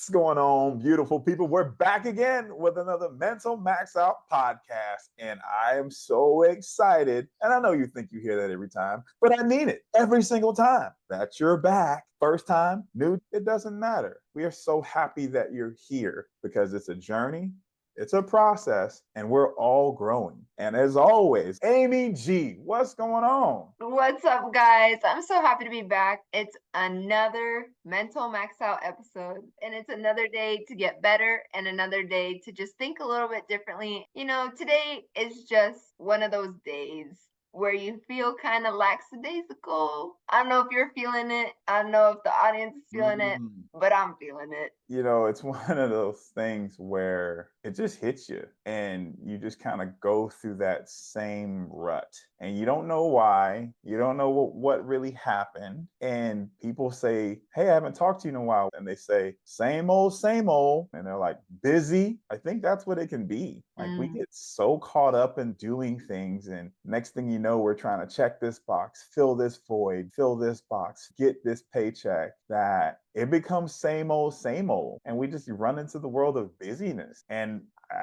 What's going on, beautiful people? We're back again with another Mental Max Out podcast, and I am so excited. And I know you think you hear that every time, but I mean it every single time that you're back. First time, new, it doesn't matter. We are so happy that you're here because it's a journey. It's a process, and we're all growing. And as always, Amy G, what's going on? What's up, guys? I'm so happy to be back. It's another Mental Max Out episode, and it's another day to get better and another day to just think a little bit differently. Today is just one of those days where you feel kind of lackadaisical. I don't know if you're feeling it. I don't know if the audience is feeling it, but I'm feeling it. It's one of those things where it just hits you and you just kind of go through that same rut and you don't know why. You don't know what really happened. And people say, hey, I haven't talked to you in a while. And they say, same old, same old. And they're like, busy. I think that's what it can be. Like we get so caught up in doing things. And next thing you know, we're trying to check this box, fill this void, fill this box, get this paycheck, that it becomes same old, and we just run into the world of busyness. And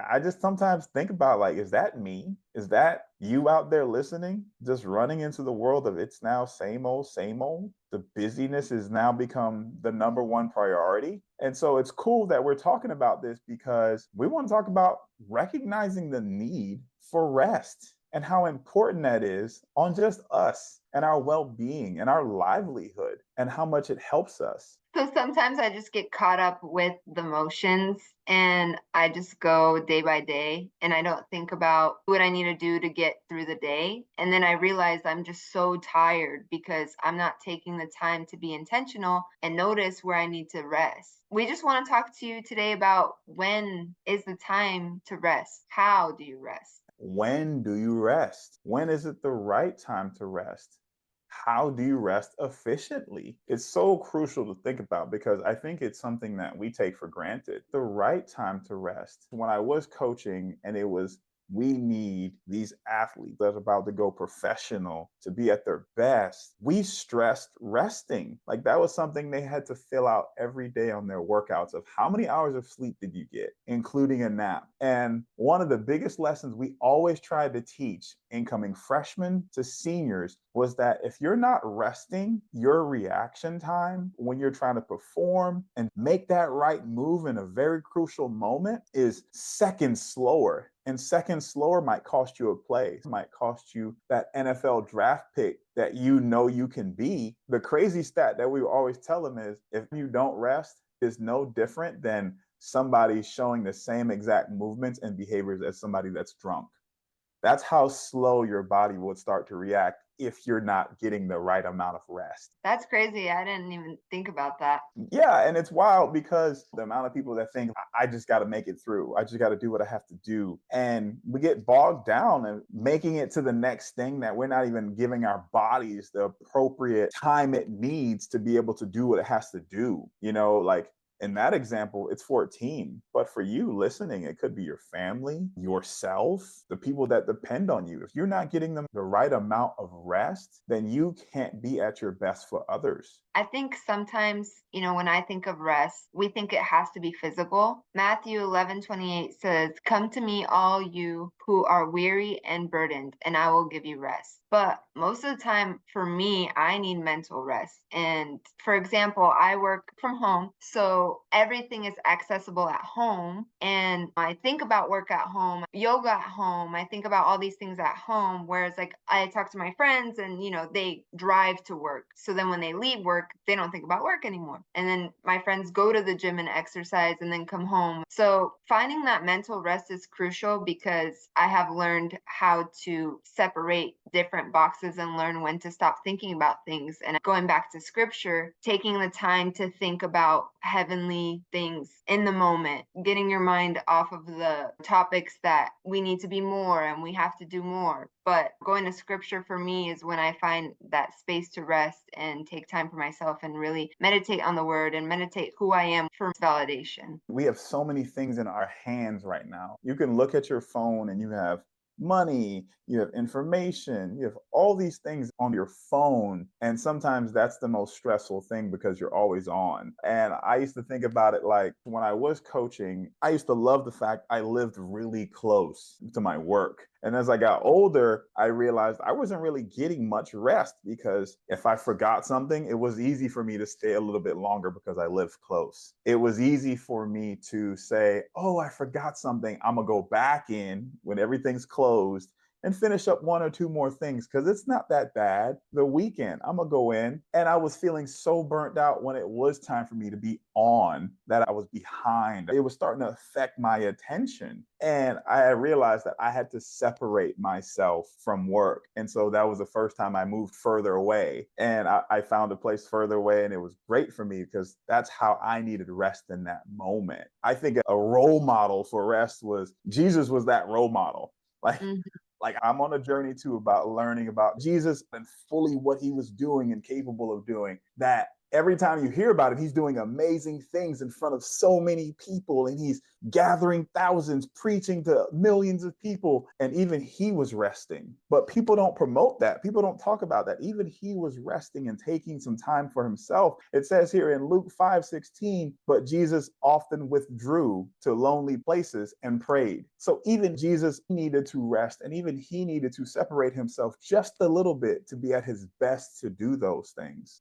I just sometimes think about, like, is that me? Is that you out there listening, just running into the world of it's now same old, same old? The busyness has now become the number one priority. And so it's cool that we're talking about this because we want to talk about recognizing the need for rest and how important that is on just us and our well-being and our livelihood and how much it helps us. So sometimes I just get caught up with the motions and I just go day by day and I don't think about what I need to do to get through the day. And then I realize I'm just so tired because I'm not taking the time to be intentional and notice where I need to rest. We just want to talk to you today about when is the time to rest? How do you rest? When do you rest? When is it the right time to rest? How do you rest efficiently? It's so crucial to think about because I think it's something that we take for granted. The right time to rest. When I was coaching and it was, we need these athletes that are about to go professional to be at their best. We stressed resting. Like that was something they had to fill out every day on their workouts of how many hours of sleep did you get, including a nap. And one of the biggest lessons we always tried to teach incoming freshmen to seniors was that if you're not resting, your reaction time when you're trying to perform and make that right move in a very crucial moment is seconds slower. And seconds slower might cost you a play, might cost you that NFL draft pick that you know you can be. The crazy stat that we always tell them is if you don't rest, it's no different than somebody showing the same exact movements and behaviors as somebody that's drunk. That's how slow your body would start to react if you're not getting the right amount of rest. That's crazy. I didn't even think about that. Yeah, and it's wild because the amount of people that think, I just got to make it through. I just got to do what I have to do. And we get bogged down in making it to the next thing that we're not even giving our bodies the appropriate time it needs to be able to do what it has to do. Like in that example, it's 14. But for you listening, it could be your family, yourself, the people that depend on you. If you're not getting them the right amount of rest, then you can't be at your best for others. I think sometimes, when I think of rest, we think it has to be physical. Matthew 11:28 says, come to me, all you who are weary and burdened, and I will give you rest. But most of the time, for me, I need mental rest. And for example, I work from home, so everything is accessible at home. And I think about work at home, yoga at home. I think about all these things at home. Whereas, like, I talk to my friends and, they drive to work. So then when they leave work, they don't think about work anymore. And then my friends go to the gym and exercise and then come home. So finding that mental rest is crucial because I have learned how to separate different boxes and learn when to stop thinking about things. And going back to scripture, taking the time to think about heavenly things in the moment, getting your mind off of the topics that we need to be more and we have to do more. But going to scripture for me is when I find that space to rest and take time for myself and really meditate on the word and meditate who I am for validation. We have so many things in our hands right now. You can look at your phone and you have money, you have information, you have all these things on your phone. And sometimes that's the most stressful thing because you're always on. And I used to think about it like when I was coaching, I used to love the fact I lived really close to my work. And as I got older, I realized I wasn't really getting much rest because if I forgot something, it was easy for me to stay a little bit longer because I lived close. It was easy for me to say, oh, I forgot something. I'm going to go back in when everything's closed and finish up one or two more things because it's not that bad. The weekend, I'm gonna go in. And I was feeling so burnt out when it was time for me to be on that I was behind. It was starting to affect my attention. And I realized that I had to separate myself from work. And so that was the first time I moved further away. And I found a place further away, and it was great for me because that's how I needed rest in that moment. I think a role model for rest was Jesus was that role model. Like Mhm. like I'm on a journey too about learning about Jesus and fully what he was doing and capable of doing. That every time you hear about it, he's doing amazing things in front of so many people and he's gathering thousands, preaching to millions of people. And even he was resting. But people don't promote that. People don't talk about that. Even he was resting and taking some time for himself. It says here in Luke 5:16, but Jesus often withdrew to lonely places and prayed. So even Jesus needed to rest and even he needed to separate himself just a little bit to be at his best to do those things.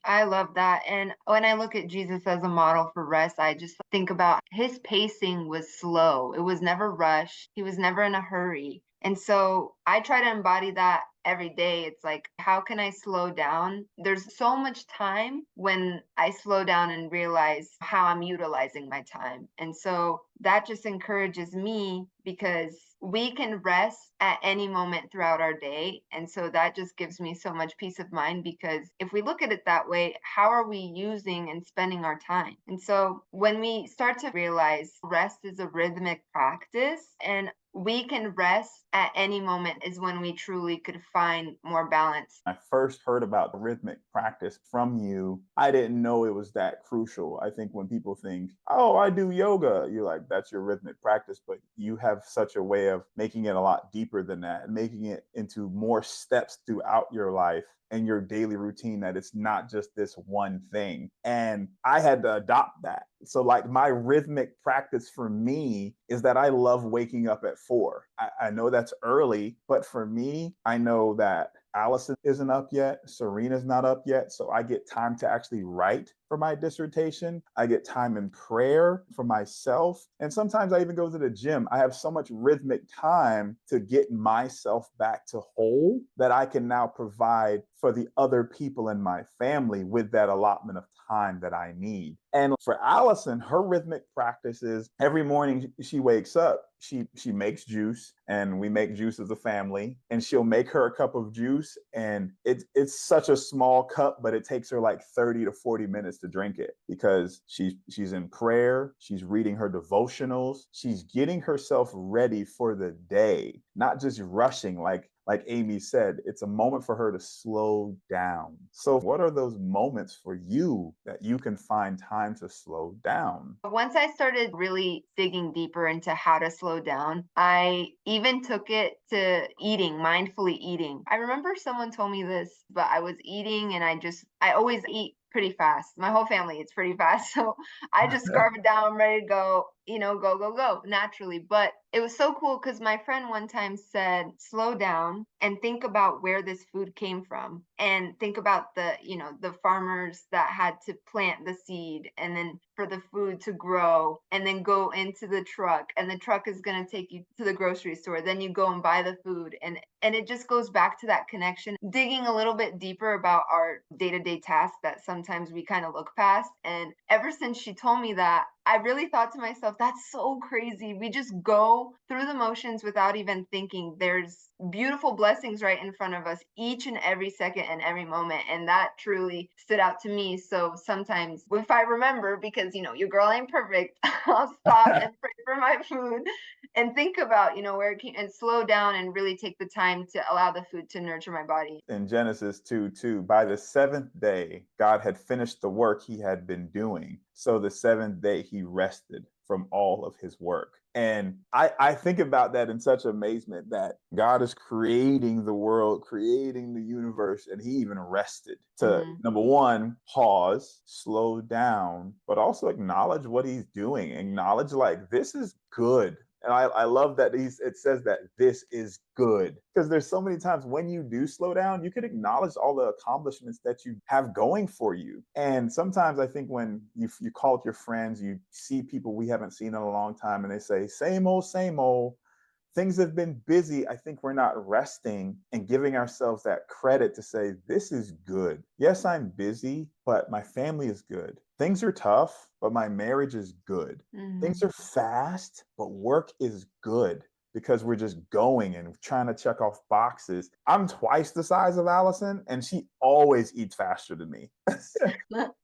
I love that. And when I look at Jesus as a model for rest, I just think about his pacing was slow. It was never rushed. He was never in a hurry. And so I try to embody that every day. It's like, how can I slow down? There's so much time when I slow down and realize how I'm utilizing my time. And so that just encourages me because we can rest at any moment throughout our day. And so that just gives me so much peace of mind because if we look at it that way, how are we using and spending our time? And so when we start to realize rest is a rhythmic practice and we can rest at any moment is when we truly could find more balance. I first heard about rhythmic practice from you, I didn't know it was that crucial. I think when people think, oh, I do yoga, you're like, that's your rhythmic practice. But you have such a way of making it a lot deeper than that and making it into more steps throughout your life and your daily routine that it's not just this one thing. And I had to adopt that. So, like, my rhythmic practice for me is that I love waking up at 4. I know that's early, but for me, I know that Allison isn't up yet, Serena's not up yet. So I get time to actually write for my dissertation. I get time in prayer for myself. And sometimes I even go to the gym. I have so much rhythmic time to get myself back to whole that I can now provide for the other people in my family with that allotment of time that I need. And for Allison, her rhythmic practice is every morning she wakes up, she makes juice and we make juice as a family and she'll make her a cup of juice and it's such a small cup but it takes her like 30 to 40 minutes to drink it because she's in prayer, she's reading her devotionals, she's getting herself ready for the day, not just rushing like Amy said, it's a moment for her to slow down. So, what are those moments for you that you can find time to slow down? Once I started really digging deeper into how to slow down, I even took it to eating, mindfully eating. I remember someone told me this, but I was eating and I always eat pretty fast. My whole family eats pretty fast. So I just scarf it down, ready to go, go, go, go naturally. But it was so cool because my friend one time said, slow down and think about where this food came from and think about the farmers that had to plant the seed and then for the food to grow and then go into the truck and the truck is going to take you to the grocery store. Then you go and buy the food and it just goes back to that connection, digging a little bit deeper about our day-to-day tasks that sometimes we kind of look past. And ever since she told me that, I really thought to myself, that's so crazy. We just go through the motions without even thinking. There's beautiful blessings right in front of us each and every second and every moment. And that truly stood out to me. So sometimes if I remember, because your girl ain't perfect, I'll stop and pray for my food and think about, where it came and slow down and really take the time to allow the food to nurture my body. In Genesis 2 2, by the seventh day, God had finished the work he had been doing. So the seventh day he rested from all of his work. And I think about that in such amazement that God is creating the world, creating the universe, and he even rested to, Mhm. number one, pause, slow down, but also acknowledge what he's doing. Acknowledge like this is good. And I love that it says that this is good, because there's so many times when you do slow down, you can acknowledge all the accomplishments that you have going for you. And sometimes I think when you call up your friends, you see people we haven't seen in a long time, and they say, same old, things have been busy. I think we're not resting and giving ourselves that credit to say, this is good. Yes, I'm busy, but my family is good. Things are tough, but my marriage is good. Things Mhm. are fast, but work is good, because we're just going and trying to check off boxes. I'm twice the size of Allison, and she always eats faster than me.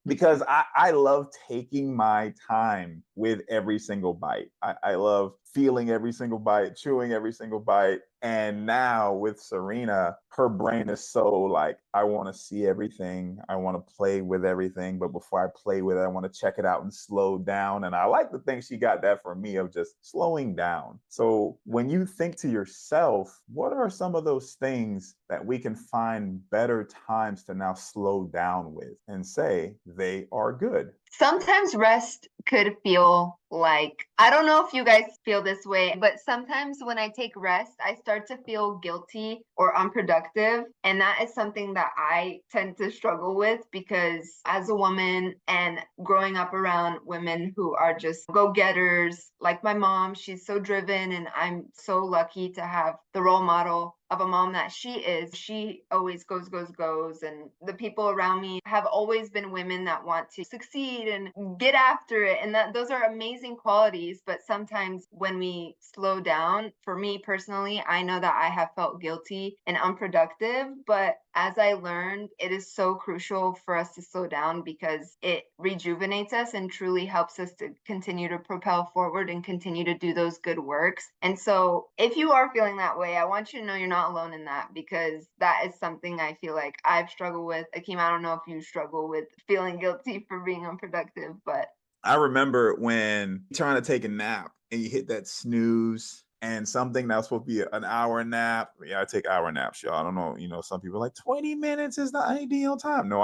Because I love taking my time with every single bite. I love feeling every single bite, chewing every single bite. And now with Serena, her brain is so like, I want to see everything. I want to play with everything. But before I play with it, I want to check it out and slow down. And I like to think she got that from me, of just slowing down. So when you think to yourself, what are some of those things that we can find better times to now slow down with and say they are good? Sometimes rest could feel like, I don't know if you guys feel this way, but sometimes when I take rest, I start to feel guilty or unproductive. And that is something that I tend to struggle with, because as a woman and growing up around women who are just go getters, like my mom, she's so driven, and I'm so lucky to have the role model of a mom that she is. She always goes, goes, goes. And the people around me have always been women that want to succeed and get after it. And that those are amazing qualities. But sometimes when we slow down, for me personally, I know that I have felt guilty and unproductive. But as I learned, it is so crucial for us to slow down, because it rejuvenates us and truly helps us to continue to propel forward and continue to do those good works. And so if you are feeling that way, I want you to know you're not alone in that, because that is something I feel like I've struggled with. Akeem, I don't know if you struggle with feeling guilty for being unproductive, but I remember when trying to take a nap and you hit that snooze, and something that was supposed to be an hour nap. Yeah, I take hour naps, y'all. I don't know. Some people are like 20 minutes is the ideal time. No,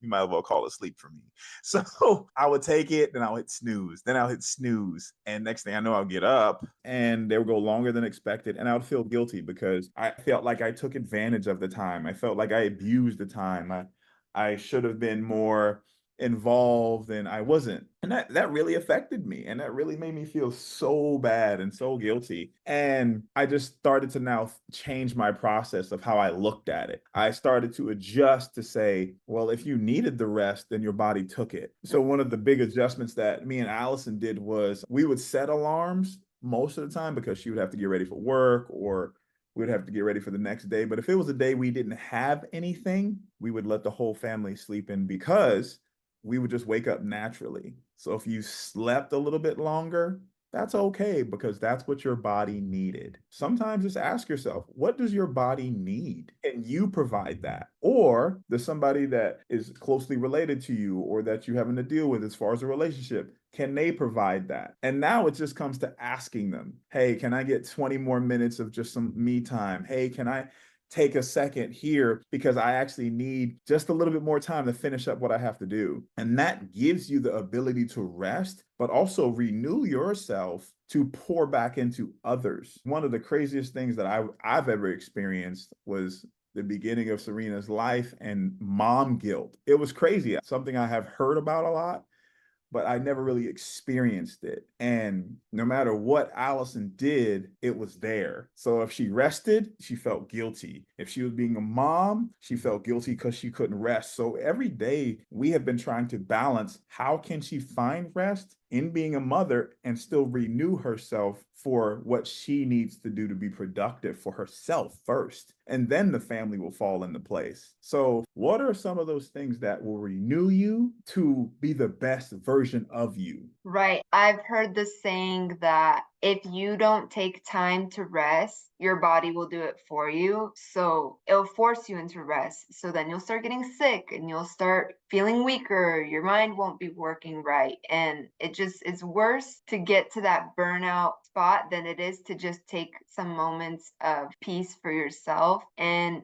you might as well call it sleep for me. So I would take it, then I'll hit snooze, then I'll hit snooze. And next thing I know, I'll get up and they would go longer than expected. And I would feel guilty because I felt like I took advantage of the time. I felt like I abused the time. I should have been more involved, and I wasn't. And that really affected me, and that really made me feel so bad and so guilty. And I just started to now change my process of how I looked at it. I started to adjust to say, well, if you needed the rest, then your body took it. So one of the big adjustments that me and Allison did was we would set alarms most of the time, because she would have to get ready for work, or we would have to get ready for the next day. But if it was a day we didn't have anything, we would let the whole family sleep in, because we would just wake up naturally. So if you slept a little bit longer, that's okay, because that's what your body needed. Sometimes just ask yourself, what does your body need? Can you provide that? Or there's somebody that is closely related to you or that you're having to deal with as far as a relationship. Can they provide that? And now it just comes to asking them, hey, can I get 20 more minutes of just some me time? Hey, can I take a second here because I actually need just a little bit more time to finish up what I have to do? And that gives you the ability to rest, but also renew yourself to pour back into others. One of the craziest things that I've ever experienced was the beginning of Serena's life and mom guilt. It was crazy. Something I have heard about a lot, but I never really experienced it. And no matter what Allison did, it was there. So if she rested, she felt guilty. If she was being a mom, she felt guilty because she couldn't rest. So every day we have been trying to balance, how can she find rest in being a mother and still renew herself for what she needs to do to be productive for herself first, and then the family will fall into place. So what are some of those things that will renew you to be the best version of you? right. I've heard the saying that if you don't take time to rest, your body will do it for you. So it'll force you into rest. So then you'll start getting sick and you'll start feeling weaker. Your mind won't be working right. And it just is worse to get to that burnout spot than it is to just take some moments of peace for yourself. And,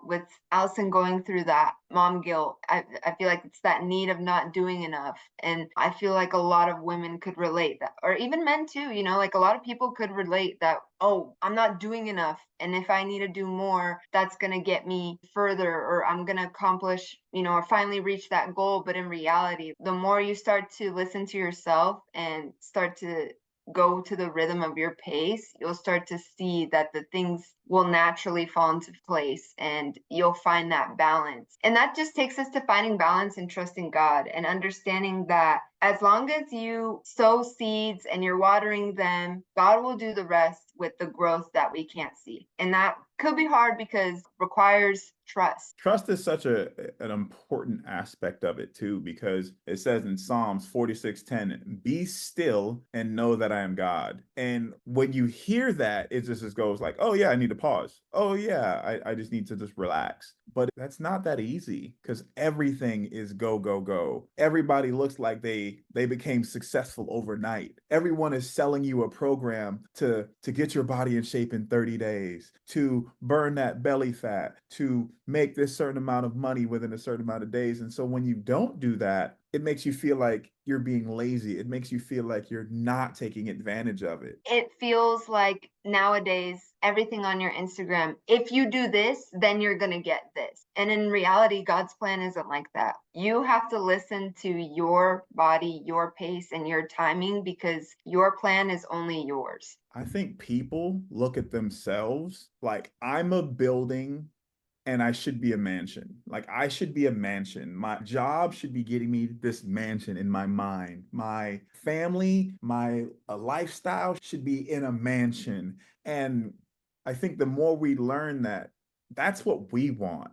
with Allison going through that mom guilt, I feel like it's that need of not doing enough. And I feel like a lot of women could relate that, or even men too, like a lot of people could relate that, oh, I'm not doing enough. And if I need to do more, that's going to get me further, or I'm going to accomplish, or finally reach that goal. But in reality, the more you start to listen to yourself and start to go to the rhythm of your pace, you'll start to see that the things will naturally fall into place and you'll find that balance. And that just takes us to finding balance and trusting God and understanding that as long as you sow seeds and you're watering them, God will do the rest with the growth that we can't see. And that could be hard because it requires trust. Trust is such an important aspect of it too, because it says in Psalms 46:10, be still and know that I am God. And when you hear that, it just goes like, oh yeah, I need to pause. Oh yeah, I just need to just relax. But that's not that easy because everything is go, go, go. Everybody looks like they became successful overnight. Everyone is selling you a program to get your body in shape in 30 days, to burn that belly fat, to make this certain amount of money within a certain amount of days. And so when you don't do that, it makes you feel like you're being lazy. It makes you feel like you're not taking advantage of it. It feels like nowadays everything on your Instagram, if you do this, then you're going to get this. And in reality, God's plan isn't like that. You have to listen to your body, your pace, and your timing because your plan is only yours. I think people look at themselves like I'm a building and I should be a mansion. Like I should be a mansion. My job should be getting me this mansion in my mind. My family, my lifestyle should be in a mansion. And I think the more we learn that, that's what we want,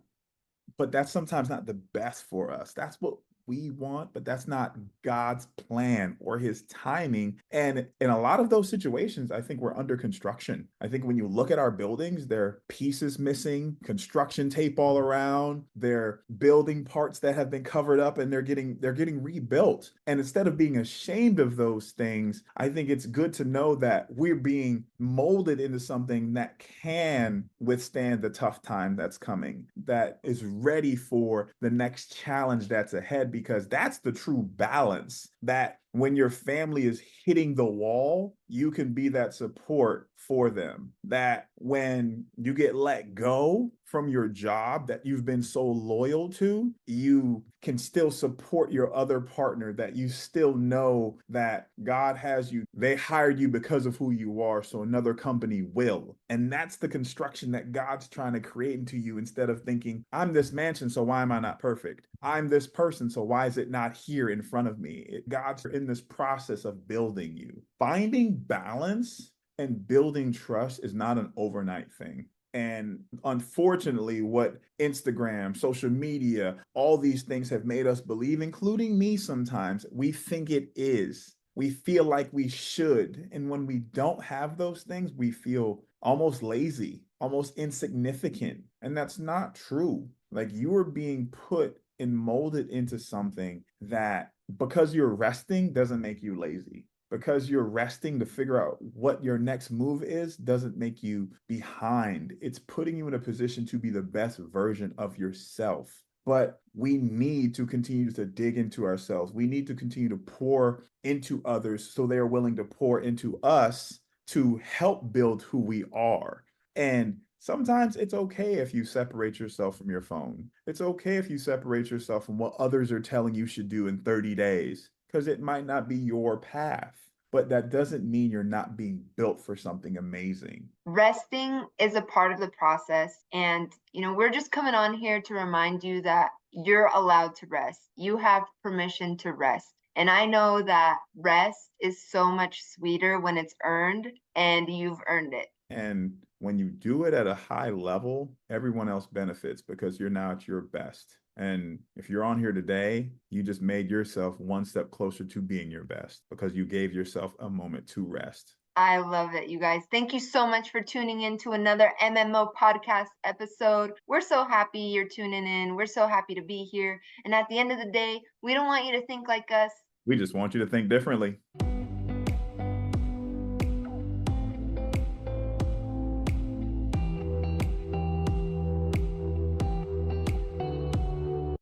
but that's sometimes not the best for us. That's what we want, but that's not God's plan or his timing. And in a lot of those situations, I think we're under construction. I think when you look at our buildings, there are pieces missing, construction tape all around, there are building parts that have been covered up and they're getting rebuilt. And instead of being ashamed of those things, I think it's good to know that we're being molded into something that can withstand the tough time that's coming, that is ready for the next challenge that's ahead, because that's the true balance. That when your family is hitting the wall, you can be that support for them. That when you get let go from your job that you've been so loyal to, you can still support your other partner, that you still know that God has you. They hired you because of who you are, so another company will. And that's the construction that God's trying to create into you, instead of thinking, I'm this mansion, so why am I not perfect? I'm this person, so why is it not here in front of me? God's in this process of building you. Finding balance and building trust is not an overnight thing. And unfortunately, what Instagram, social media, all these things have made us believe, including me sometimes, we think it is. We feel like we should. And when we don't have those things, we feel almost lazy, almost insignificant. And that's not true. Like you are being put and molded into something that, because you're resting, doesn't make you lazy. Because you're resting to figure out what your next move is doesn't make you behind. It's putting you in a position to be the best version of yourself. But we need to continue to dig into ourselves. We need to continue to pour into others so they are willing to pour into us to help build who we are. And sometimes it's okay if you separate yourself from your phone. It's okay if you separate yourself from what others are telling you should do in 30 days, because it might not be your path. But that doesn't mean you're not being built for something amazing. Resting is a part of the process. And, we're just coming on here to remind you that you're allowed to rest. You have permission to rest. And I know that rest is so much sweeter when it's earned and you've earned it. And when you do it at a high level, everyone else benefits because you're now at your best. And if you're on here today, you just made yourself one step closer to being your best because you gave yourself a moment to rest. I love it, you guys. Thank you so much for tuning in to another MMO podcast episode. We're so happy you're tuning in. We're so happy to be here. And at the end of the day, we don't want you to think like us. We just want you to think differently.